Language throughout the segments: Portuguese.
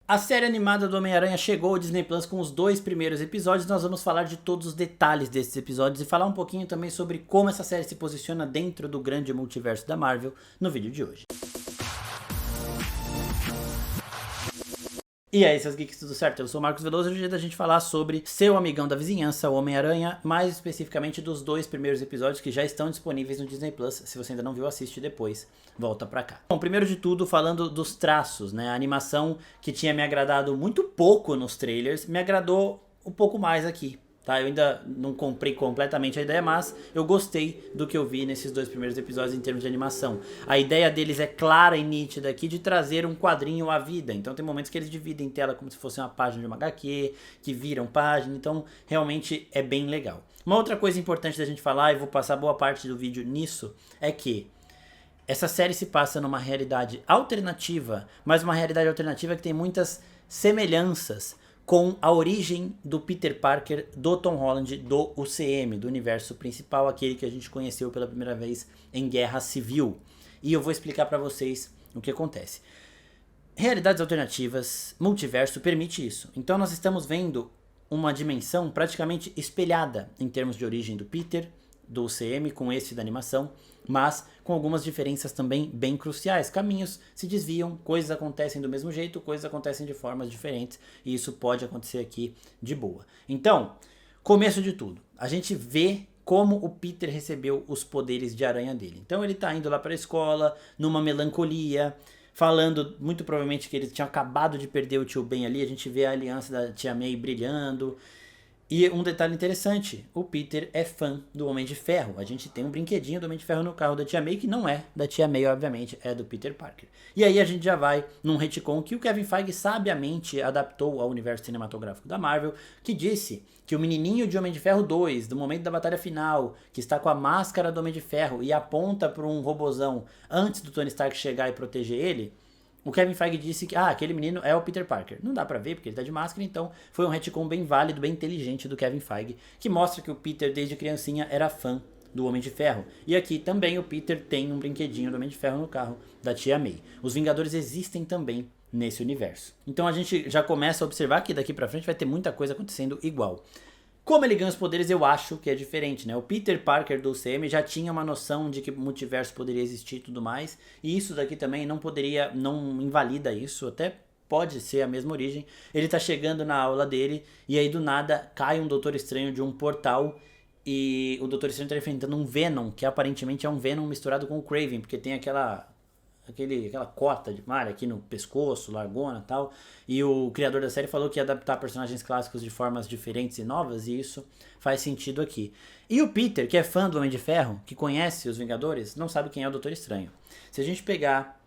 A série animada do Homem-Aranha chegou ao Disney Plus com os 2 primeiros episódios. Nós vamos falar de todos os detalhes desses episódios e falar um pouquinho também sobre como essa série se posiciona dentro do grande multiverso da Marvel no vídeo de hoje. E aí, seus geeks, tudo certo? Eu sou o Marcos Veloso e hoje é da gente falar sobre seu amigão da vizinhança, o Homem-Aranha, mais especificamente dos 2 primeiros episódios que já estão disponíveis no Disney Plus. Se você ainda não viu, assiste depois, volta pra cá. Bom, primeiro de tudo, falando dos traços, né? A animação que tinha me agradado muito pouco nos trailers, me agradou um pouco mais aqui. Tá, eu ainda não comprei completamente a ideia, mas eu gostei do que eu vi nesses 2 primeiros episódios em termos de animação. A ideia deles é clara e nítida aqui de trazer um quadrinho à vida. Então tem momentos que eles dividem tela como se fosse uma página de uma HQ, que viram página, então realmente é bem legal. Uma outra coisa importante da gente falar, e vou passar boa parte do vídeo nisso, é que essa série se passa numa realidade alternativa, mas uma realidade alternativa que tem muitas semelhanças com a origem do Peter Parker, do Tom Holland, do UCM, do universo principal, aquele que a gente conheceu pela primeira vez em Guerra Civil. E eu vou explicar pra vocês o que acontece. Realidades alternativas, multiverso, permite isso. Então nós estamos vendo uma dimensão praticamente espelhada em termos de origem do Peter, do UCM, com esse da animação, mas com algumas diferenças também bem cruciais. Caminhos se desviam, coisas acontecem do mesmo jeito, coisas acontecem de formas diferentes, e isso pode acontecer aqui de boa. Então, começo de tudo, a gente vê como o Peter recebeu os poderes de aranha dele. Então ele tá indo lá para a escola, numa melancolia, falando muito provavelmente que ele tinha acabado de perder o tio Ben ali, a gente vê a aliança da tia May brilhando. E um detalhe interessante, o Peter é fã do Homem de Ferro. A gente tem um brinquedinho do Homem de Ferro no carro da tia May, que não é da tia May, obviamente, é do Peter Parker. E aí a gente já vai num retcon que o Kevin Feige sabiamente adaptou ao universo cinematográfico da Marvel, que disse que o menininho de Homem de Ferro 2, do momento da batalha final, que está com a máscara do Homem de Ferro e aponta para um robozão antes do Tony Stark chegar e proteger ele, o Kevin Feige disse que aquele menino é o Peter Parker. Não dá pra ver porque ele tá de máscara, então foi um retcon bem válido, bem inteligente do Kevin Feige, que mostra que o Peter desde criancinha era fã do Homem de Ferro. E aqui também o Peter tem um brinquedinho do Homem de Ferro no carro da tia May. Os Vingadores existem também nesse universo. Então a gente já começa a observar que daqui pra frente vai ter muita coisa acontecendo igual. Como ele ganha os poderes, eu acho que é diferente, né? O Peter Parker do UCM já tinha uma noção de que o multiverso poderia existir e tudo mais, e isso daqui também não invalida isso, até pode ser a mesma origem. Ele tá chegando na aula dele, e aí do nada cai um Doutor Estranho de um portal, e o Doutor Estranho tá enfrentando um Venom, que aparentemente é um Venom misturado com o Kraven, porque tem aquela cota de malha aqui no pescoço, largona e tal. E o criador da série falou que ia adaptar personagens clássicos de formas diferentes e novas, e isso faz sentido aqui. E o Peter, que é fã do Homem de Ferro, que conhece os Vingadores, não sabe quem é o Doutor Estranho. Se a gente pegar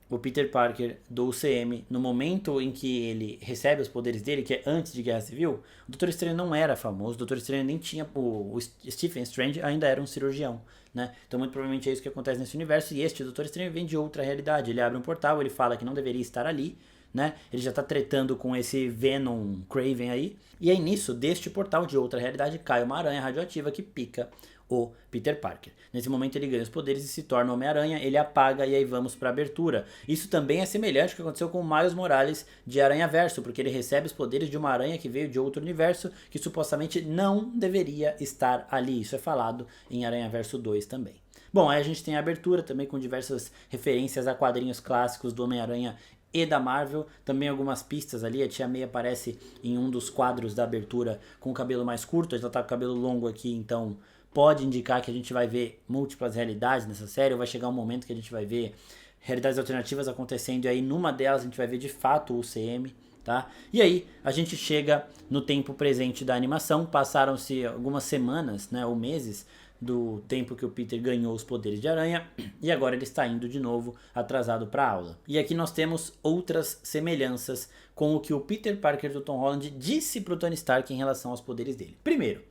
o Peter Parker do UCM, no momento em que ele recebe os poderes dele, que é antes de Guerra Civil, o Doutor Estranho não era famoso, o Doutor Estranho nem tinha... O Stephen Strange ainda era um cirurgião, né? Então muito provavelmente é isso que acontece nesse universo, e este Doutor Estranho vem de outra realidade. Ele abre um portal, ele fala que não deveria estar ali, né? Ele já tá tretando com esse Venom Kraven aí, e aí nisso, deste portal de outra realidade, cai uma aranha radioativa que pica o Peter Parker. Nesse momento ele ganha os poderes e se torna Homem-Aranha, ele apaga e aí vamos para a abertura. Isso também é semelhante ao que aconteceu com o Miles Morales de Aranha-Verso, porque ele recebe os poderes de uma aranha que veio de outro universo, que supostamente não deveria estar ali. Isso é falado em Aranha-Verso 2 também. Bom, aí a gente tem a abertura também com diversas referências a quadrinhos clássicos do Homem-Aranha e da Marvel, também algumas pistas ali. A tia May aparece em um dos quadros da abertura com o cabelo mais curto, ela tá com o cabelo longo aqui, então pode indicar que a gente vai ver múltiplas realidades nessa série, ou vai chegar um momento que a gente vai ver realidades alternativas acontecendo, e aí numa delas a gente vai ver de fato o UCM, tá? E aí a gente chega no tempo presente da animação, passaram-se algumas semanas, né, ou meses, do tempo que o Peter ganhou os poderes de aranha, e agora ele está indo de novo atrasado para a aula. E aqui nós temos outras semelhanças com o que o Peter Parker do Tom Holland disse pro Tony Stark em relação aos poderes dele. Primeiro,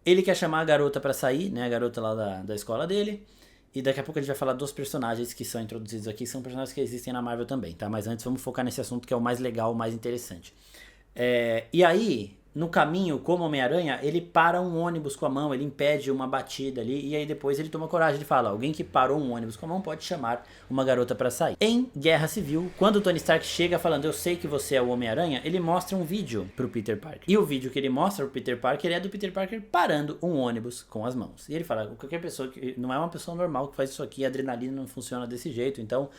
ele quer chamar a garota pra sair, né? A garota lá da escola dele. E daqui a pouco a gente vai falar dos personagens que são introduzidos aqui. São personagens que existem na Marvel também, tá? Mas antes vamos focar nesse assunto que é o mais legal, o mais interessante. E aí, no caminho, como Homem-Aranha, ele para um ônibus com a mão, ele impede uma batida ali, e aí depois ele toma coragem de falar, alguém que parou um ônibus com a mão pode chamar uma garota pra sair. Em Guerra Civil, quando o Tony Stark chega falando, eu sei que você é o Homem-Aranha, ele mostra um vídeo pro Peter Parker. E o vídeo que ele mostra pro Peter Parker é do Peter Parker parando um ônibus com as mãos. E ele fala, qualquer pessoa, que não é uma pessoa normal que faz isso aqui, a adrenalina não funciona desse jeito, então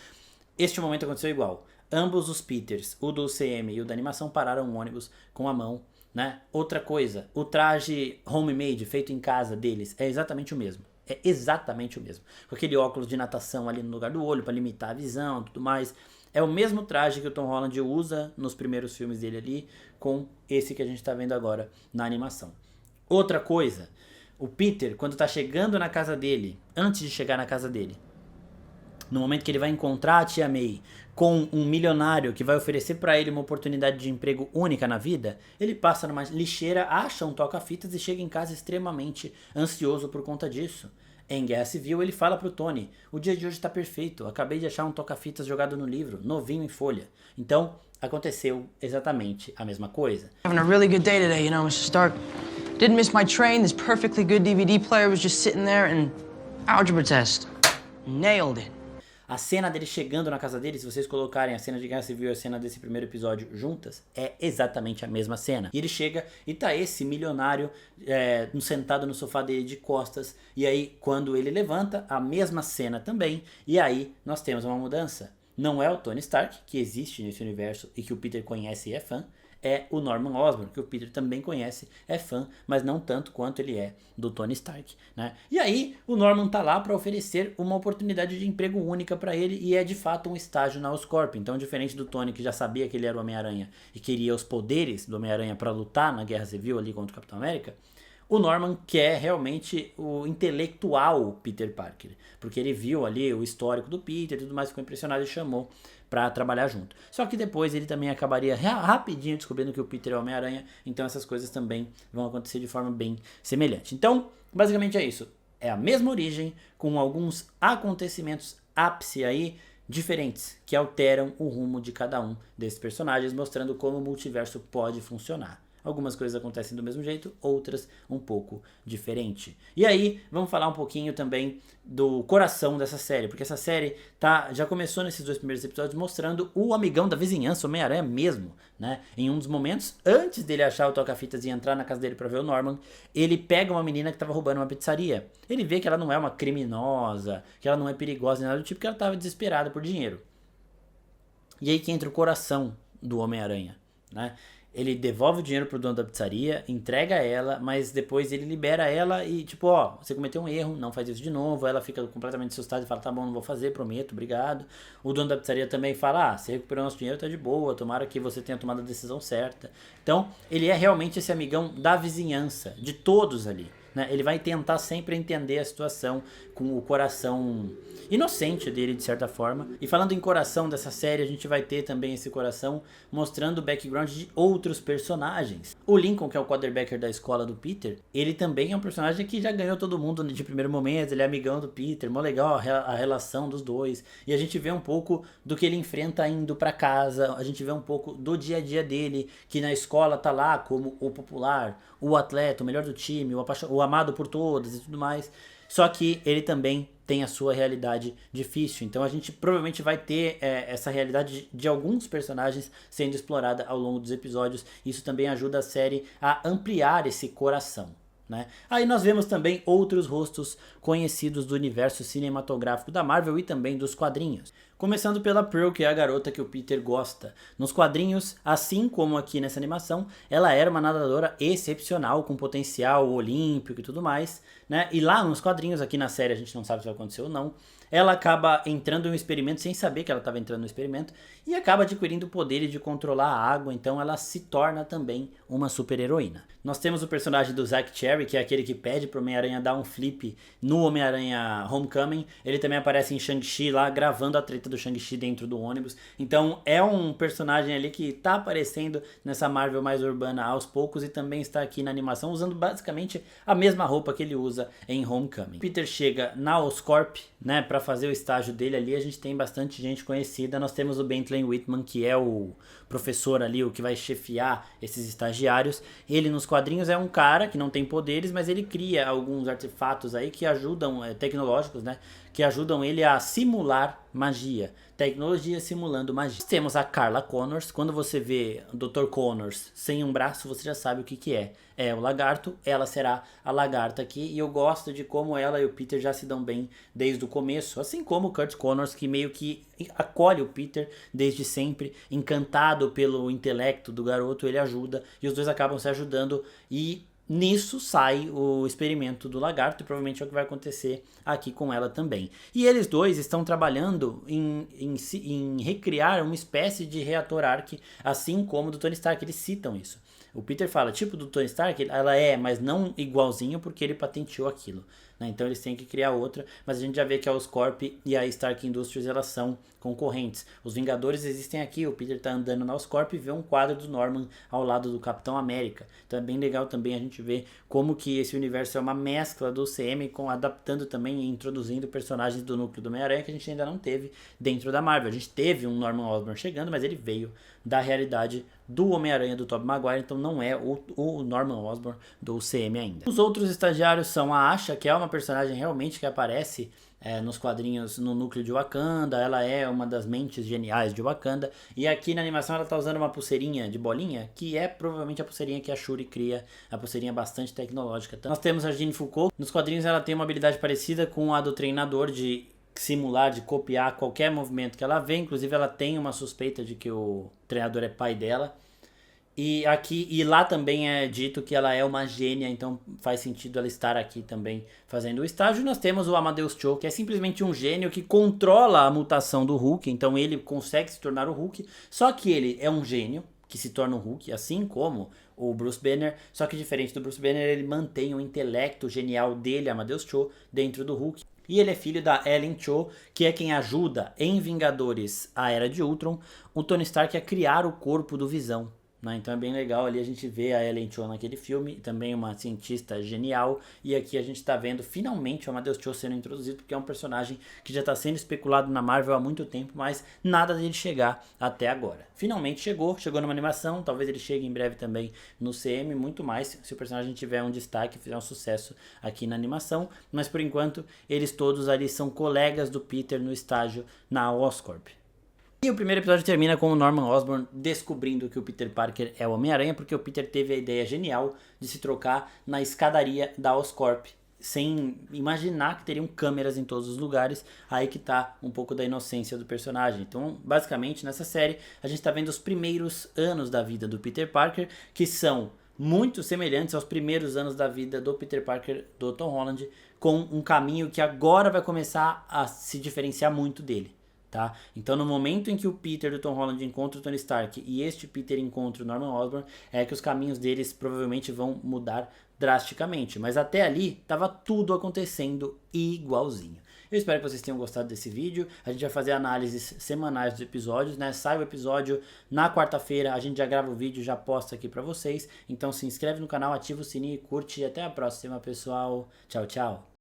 este momento aconteceu igual. Ambos os Peters, o do CM e o da animação, pararam um ônibus com a mão, né? Outra coisa, o traje homemade feito em casa deles é exatamente o mesmo. É exatamente o mesmo. Com aquele óculos de natação ali no lugar do olho para limitar a visão e tudo mais. É o mesmo traje que o Tom Holland usa nos primeiros filmes dele ali, com esse que a gente tá vendo agora na animação. Outra coisa, o Peter, quando tá chegando na casa dele, antes de chegar na casa dele, no momento que ele vai encontrar a tia May com um milionário que vai oferecer para ele uma oportunidade de emprego única na vida, ele passa numa lixeira, acha um toca-fitas e chega em casa extremamente ansioso por conta disso. Em Guerra Civil, ele fala pro Tony, o dia de hoje tá perfeito, acabei de achar um toca-fitas jogado no livro, novinho em folha. Então, aconteceu exatamente a mesma coisa. Having a really good day today, Mr. Stark. Didn't miss my train, this perfectly good DVD player was just sitting there and algebra test. Nailed it. A cena dele chegando na casa dele, se vocês colocarem a cena de Guerra Civil e a cena desse primeiro episódio juntas, é exatamente a mesma cena. E ele chega e tá esse milionário sentado no sofá dele de costas. E aí, quando ele levanta, a mesma cena também. E aí, nós temos uma mudança. Não é o Tony Stark, que existe nesse universo e que o Peter conhece e é fã. É o Norman Osborn, que o Peter também conhece, é fã, mas não tanto quanto ele é do Tony Stark, né? E aí, o Norman tá lá para oferecer uma oportunidade de emprego única para ele e é de fato um estágio na Oscorp. Então, diferente do Tony, que já sabia que ele era o Homem-Aranha e queria os poderes do Homem-Aranha para lutar na Guerra Civil ali contra o Capitão América, o Norman quer realmente o intelectual Peter Parker, porque ele viu ali o histórico do Peter e tudo mais, ficou impressionado e chamou pra trabalhar junto. Só que depois ele também acabaria rapidinho descobrindo que o Peter é o Homem-Aranha, então essas coisas também vão acontecer de forma bem semelhante. Então, basicamente é isso. É a mesma origem, com alguns acontecimentos ápice aí, diferentes, que alteram o rumo de cada um desses personagens, mostrando como o multiverso pode funcionar. Algumas coisas acontecem do mesmo jeito, outras um pouco diferente. E aí, vamos falar um pouquinho também do coração dessa série, porque essa série já começou nesses 2 primeiros episódios mostrando o amigão da vizinhança, o Homem-Aranha mesmo, né? Em um dos momentos, antes dele achar o toca-fitas e entrar na casa dele pra ver o Norman, ele pega uma menina que tava roubando uma pizzaria. Ele vê que ela não é uma criminosa, que ela não é perigosa nem nada do tipo, que ela tava desesperada por dinheiro. E aí que entra o coração do Homem-Aranha, né? Ele devolve o dinheiro pro dono da pizzaria, entrega ela, mas depois ele libera ela e tipo, ó, você cometeu um erro, não faz isso de novo. Ela fica completamente assustada e fala, tá bom, não vou fazer, prometo, obrigado. O dono da pizzaria também fala, você recuperou nosso dinheiro, tá de boa, tomara que você tenha tomado a decisão certa. Então, ele é realmente esse amigão da vizinhança, de todos ali, né? Ele vai tentar sempre entender a situação com o coração inocente dele, de certa forma. E falando em coração dessa série, a gente vai ter também esse coração mostrando o background de outros personagens. O Lincoln, que é o quarterbacker da escola do Peter, ele também é um personagem que já ganhou todo mundo de primeiro momento, ele é amigão do Peter, mó legal a relação dos dois. E a gente vê um pouco do que ele enfrenta indo pra casa, a gente vê um pouco do dia a dia dele, que na escola tá lá como o popular, o atleta, o melhor do time, o amado por todas e tudo mais. Só que ele também tem a sua realidade difícil. Então a gente provavelmente vai ter essa realidade de alguns personagens sendo explorada ao longo dos episódios. Isso também ajuda a série a ampliar esse coração, né? Aí nós vemos também outros rostos conhecidos do universo cinematográfico da Marvel e também dos quadrinhos. Começando pela Pearl, que é a garota que o Peter gosta. Nos quadrinhos, assim como aqui nessa animação, ela era uma nadadora excepcional, com potencial olímpico e tudo mais, né? E lá nos quadrinhos, aqui na série a gente não sabe se vai acontecer ou não, ela acaba entrando em um experimento sem saber que ela estava entrando no experimento e acaba adquirindo o poder de controlar a água, então ela se torna também uma super-heroína. Nós temos o personagem do Zack Cherry, que é aquele que pede pro Homem-Aranha dar um flip no Homem-Aranha Homecoming. Ele também aparece em Shang-Chi lá, gravando a treta do Shang-Chi dentro do ônibus. Então é um personagem ali que tá aparecendo nessa Marvel mais urbana aos poucos e também está aqui na animação, usando basicamente a mesma roupa que ele usa em Homecoming. Peter chega na Oscorp, né, para fazer o estágio dele ali. A gente tem bastante gente conhecida. Nós temos o Bentley Whitman, que é o professor ali, o que vai chefiar esses estagiários. Ele nos quadrinhos é um cara que não tem poderes, mas ele cria alguns artefatos aí que ajudam, tecnológicos, né? Que ajudam ele a simular magia. Tecnologia simulando magia. Temos a Carla Connors. Quando você vê o Dr. Connors sem um braço, você já sabe o que é. É o lagarto, ela será a lagarta aqui. E eu gosto de como ela e o Peter já se dão bem desde o começo. Assim como o Kurt Connors, que meio que acolhe o Peter desde sempre. Encantado pelo intelecto do garoto, ele ajuda. E os dois acabam se ajudando e... nisso sai o experimento do lagarto e provavelmente é o que vai acontecer aqui com ela também. E eles dois estão trabalhando em recriar uma espécie de reator Ark, assim como do Tony Stark, eles citam isso. O Peter fala, tipo do Tony Stark, ela é, mas não igualzinho porque ele patenteou aquilo. Né? Então eles têm que criar outra, mas a gente já vê que a Oscorp e a Stark Industries elas são concorrentes. Os Vingadores existem aqui, o Peter tá andando na Oscorp e vê um quadro do Norman ao lado do Capitão América. Então é bem legal também a gente ver como que esse universo é uma mescla do CM, adaptando também e introduzindo personagens do núcleo do Homem-Aranha que a gente ainda não teve dentro da Marvel. A gente teve um Norman Osborn chegando, mas ele veio da realidade do Homem-Aranha do Tobey Maguire, então não é o Norman Osborn do CM ainda. Os outros estagiários são a Asha, que é uma personagem realmente que aparece nos quadrinhos no núcleo de Wakanda, ela é uma das mentes geniais de Wakanda, e aqui na animação ela tá usando uma pulseirinha de bolinha, que é provavelmente a pulseirinha que a Shuri cria, a pulseirinha bastante tecnológica. Então, nós temos a Jean Foucault, nos quadrinhos ela tem uma habilidade parecida com a do treinador de simular, de copiar qualquer movimento que ela vê, inclusive ela tem uma suspeita de que o treinador é pai dela. E lá também é dito que ela é uma gênia, então faz sentido ela estar aqui também fazendo o estágio. Nós temos o Amadeus Cho, que é simplesmente um gênio que controla a mutação do Hulk, então ele consegue se tornar o Hulk, só que ele é um gênio que se torna o Hulk, assim como o Bruce Banner, só que diferente do Bruce Banner, ele mantém o intelecto genial dele, Amadeus Cho, dentro do Hulk. E ele é filho da Ellen Cho, que é quem ajuda em Vingadores a Era de Ultron, o Tony Stark a criar o corpo do Visão. Né? Então é bem legal ali a gente vê a Ellen Cho naquele filme, também uma cientista genial, e aqui a gente está vendo finalmente o Amadeus Cho sendo introduzido, porque é um personagem que já está sendo especulado na Marvel há muito tempo, mas nada dele chegar até agora. Finalmente chegou numa animação, talvez ele chegue em breve também no CM, muito mais se o personagem tiver um destaque, fizer um sucesso aqui na animação, mas por enquanto eles todos ali são colegas do Peter no estágio na Oscorp. E o primeiro episódio termina com o Norman Osborn descobrindo que o Peter Parker é o Homem-Aranha, porque o Peter teve a ideia genial de se trocar na escadaria da Oscorp, sem imaginar que teriam câmeras em todos os lugares. Aí que tá um pouco da inocência do personagem. Então, basicamente, nessa série, a gente tá vendo os primeiros anos da vida do Peter Parker, que são muito semelhantes aos primeiros anos da vida do Peter Parker do Tom Holland, com um caminho que agora vai começar a se diferenciar muito dele. Tá? Então no momento em que o Peter do Tom Holland encontra o Tony Stark e este Peter encontra o Norman Osborn, é que os caminhos deles provavelmente vão mudar drasticamente, mas até ali estava tudo acontecendo igualzinho. Eu espero que vocês tenham gostado desse vídeo. A gente vai fazer análises semanais dos episódios, né? Sai o episódio na quarta-feira, a gente já grava o vídeo, já posta aqui pra vocês. Então se inscreve no canal, ativa o sininho e curte. E até a próxima, pessoal. Tchau, tchau.